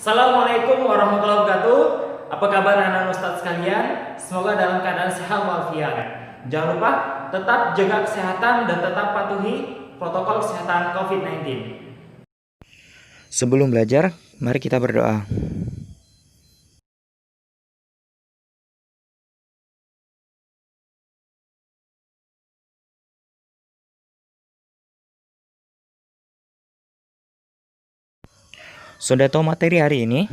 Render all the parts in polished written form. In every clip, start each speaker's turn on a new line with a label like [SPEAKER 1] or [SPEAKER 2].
[SPEAKER 1] Assalamualaikum warahmatullahi wabarakatuh. Apa kabar anak ustadz sekalian? Semoga dalam keadaan sehat walafiat. Jangan lupa tetap jaga kesehatan dan tetap patuhi protokol kesehatan COVID-19.
[SPEAKER 2] Sebelum belajar, mari kita berdoa. Sudah tahu materi hari ini?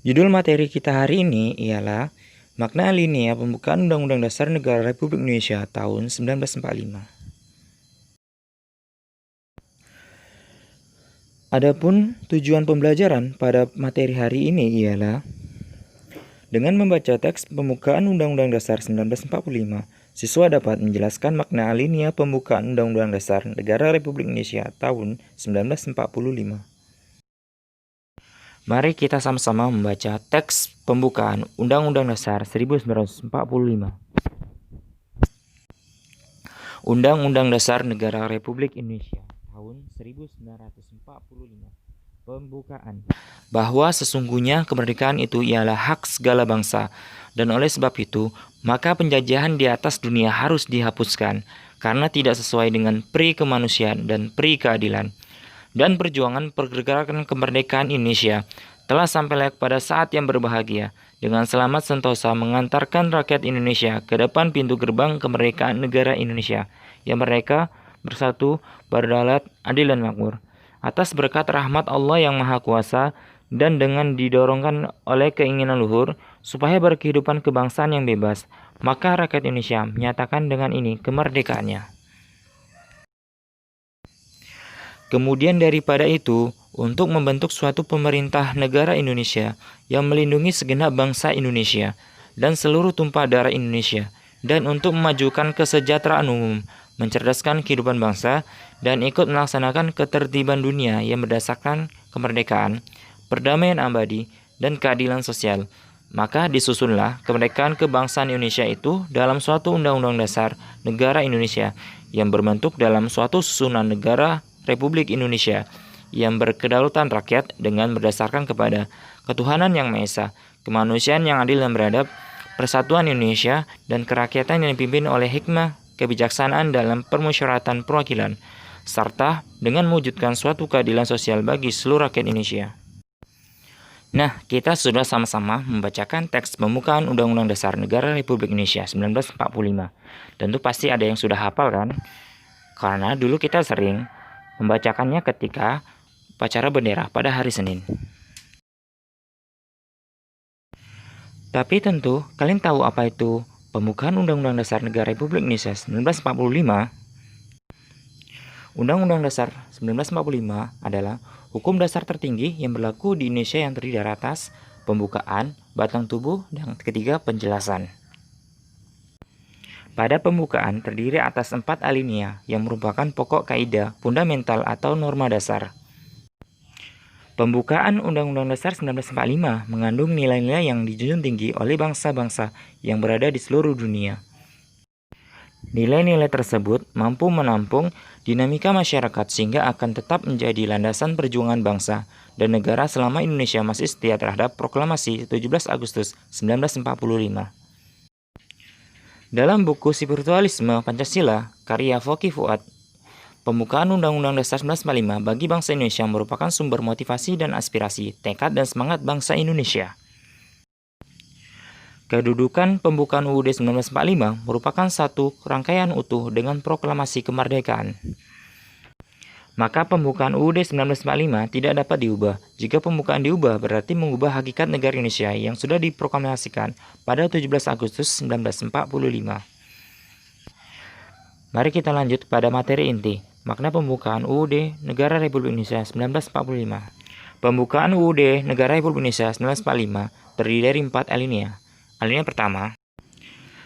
[SPEAKER 2] Judul materi kita hari ini ialah Makna Alinea Pembukaan Undang-Undang Dasar Negara Republik Indonesia tahun 1945. Adapun tujuan pembelajaran pada materi hari ini ialah dengan membaca teks pembukaan Undang-Undang Dasar 1945, siswa dapat menjelaskan makna alinea pembukaan Undang-Undang Dasar Negara Republik Indonesia tahun 1945. Mari kita sama-sama membaca teks pembukaan Undang-Undang Dasar 1945. Undang-Undang Dasar Negara Republik Indonesia tahun 1945. Pembukaan bahwa sesungguhnya kemerdekaan itu ialah hak segala bangsa, dan oleh sebab itu maka penjajahan di atas dunia harus dihapuskan karena tidak sesuai dengan pri kemanusiaan dan pri keadilan. Dan perjuangan pergerakan kemerdekaan Indonesia telah sampai pada saat yang berbahagia dengan selamat sentosa mengantarkan rakyat Indonesia ke depan pintu gerbang kemerdekaan negara Indonesia yang merdeka, bersatu, berdaulat, adil dan makmur. Atas berkat rahmat Allah yang Maha Kuasa dan dengan didorongkan oleh keinginan luhur supaya berkehidupan kebangsaan yang bebas, maka rakyat Indonesia menyatakan dengan ini kemerdekaannya. Kemudian daripada itu, untuk membentuk suatu pemerintah negara Indonesia yang melindungi segenap bangsa Indonesia dan seluruh tumpah darah Indonesia, dan untuk memajukan kesejahteraan umum, mencerdaskan kehidupan bangsa, dan ikut melaksanakan ketertiban dunia yang berdasarkan kemerdekaan, perdamaian abadi, dan keadilan sosial. Maka disusunlah kemerdekaan kebangsaan Indonesia itu dalam suatu undang-undang dasar negara Indonesia yang berbentuk dalam suatu susunan negara Republik Indonesia yang berkedaulatan rakyat dengan berdasarkan kepada ketuhanan yang Maha Esa, kemanusiaan yang adil dan beradab, persatuan Indonesia, dan kerakyatan yang dipimpin oleh hikmah kebijaksanaan dalam permusyawaratan perwakilan, serta dengan mewujudkan suatu keadilan sosial bagi seluruh rakyat Indonesia. Nah, kita sudah sama-sama membacakan teks pembukaan Undang-Undang Dasar Negara Republik Indonesia 1945. Tentu pasti ada yang sudah hafal kan? Karena dulu kita sering membacakannya ketika upacara bendera pada hari Senin. Tapi tentu kalian tahu apa itu pembukaan Undang-Undang Dasar Negara Republik Indonesia 1945? Undang-Undang Dasar 1945 adalah hukum dasar tertinggi yang berlaku di Indonesia yang terdiri dari atas pembukaan, batang tubuh, dan ketiga penjelasan. Pada pembukaan terdiri atas 4 alinea yang merupakan pokok kaidah fundamental atau norma dasar. Pembukaan Undang-Undang Dasar 1945 mengandung nilai-nilai yang dijunjung tinggi oleh bangsa-bangsa yang berada di seluruh dunia. Nilai-nilai tersebut mampu menampung dinamika masyarakat sehingga akan tetap menjadi landasan perjuangan bangsa dan negara selama Indonesia masih setia terhadap proklamasi 17 Agustus 1945. Dalam buku Spiritualisme Pancasila, karya Foky Fuad, pembukaan Undang-Undang Dasar 1945 bagi bangsa Indonesia merupakan sumber motivasi dan aspirasi, tekad dan semangat bangsa Indonesia. Kedudukan pembukaan UUD 1945 merupakan satu rangkaian utuh dengan proklamasi kemerdekaan. Maka pembukaan UUD 1945 tidak dapat diubah. Jika pembukaan diubah, berarti mengubah hakikat negara Indonesia yang sudah diproklamasikan pada 17 Agustus 1945. Mari kita lanjut pada materi inti, makna pembukaan UUD Negara Republik Indonesia 1945. Pembukaan UUD Negara Republik Indonesia 1945 terdiri dari 4 alinea. Alinea pertama,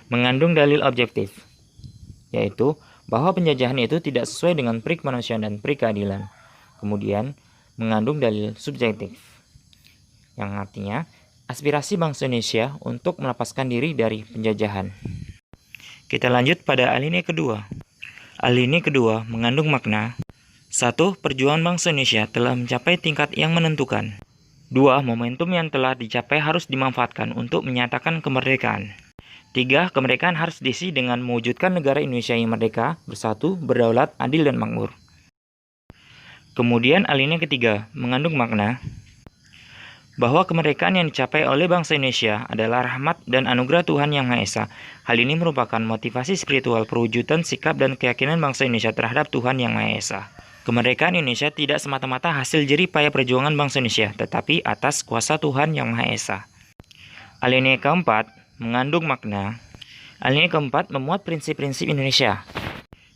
[SPEAKER 2] mengandung dalil objektif, yaitu bahwa penjajahan itu tidak sesuai dengan pri kemanusiaan dan pri keadilan. Kemudian, mengandung dalil subjektif, yang artinya aspirasi bangsa Indonesia untuk melepaskan diri dari penjajahan. Kita lanjut pada alinea kedua. Alinea kedua mengandung makna 1. Perjuangan bangsa Indonesia telah mencapai tingkat yang menentukan. 2. Momentum yang telah dicapai harus dimanfaatkan untuk menyatakan kemerdekaan. 3. Kemerdekaan harus diisi dengan mewujudkan negara Indonesia yang merdeka, bersatu, berdaulat, adil, dan makmur. Kemudian alinea ketiga mengandung makna bahwa kemerdekaan yang dicapai oleh bangsa Indonesia adalah rahmat dan anugerah Tuhan Yang Maha Esa. Hal ini merupakan motivasi spiritual perwujudan sikap dan keyakinan bangsa Indonesia terhadap Tuhan Yang Maha Esa. Kemerdekaan Indonesia tidak semata-mata hasil jerih payah perjuangan bangsa Indonesia, tetapi atas kuasa Tuhan Yang Maha Esa. Alinea keempat mengandung makna. Alinea keempat memuat prinsip-prinsip Indonesia.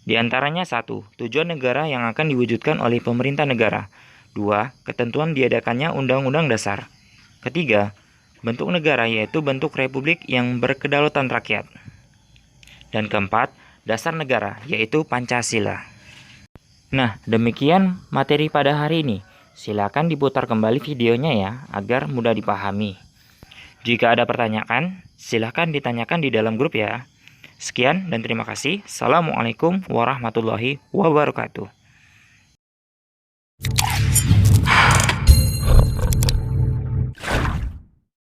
[SPEAKER 2] Di antaranya 1. Tujuan negara yang akan diwujudkan oleh pemerintah negara. 2. Ketentuan diadakannya Undang-Undang Dasar. Ketiga, bentuk negara yaitu bentuk republik yang berkedaulatan rakyat. Dan keempat, dasar negara yaitu Pancasila. Nah, demikian materi pada hari ini. Silakan diputar kembali videonya ya, agar mudah dipahami. Jika ada pertanyaan, silakan ditanyakan di dalam grup ya. Sekian dan terima kasih. Assalamualaikum warahmatullahi wabarakatuh.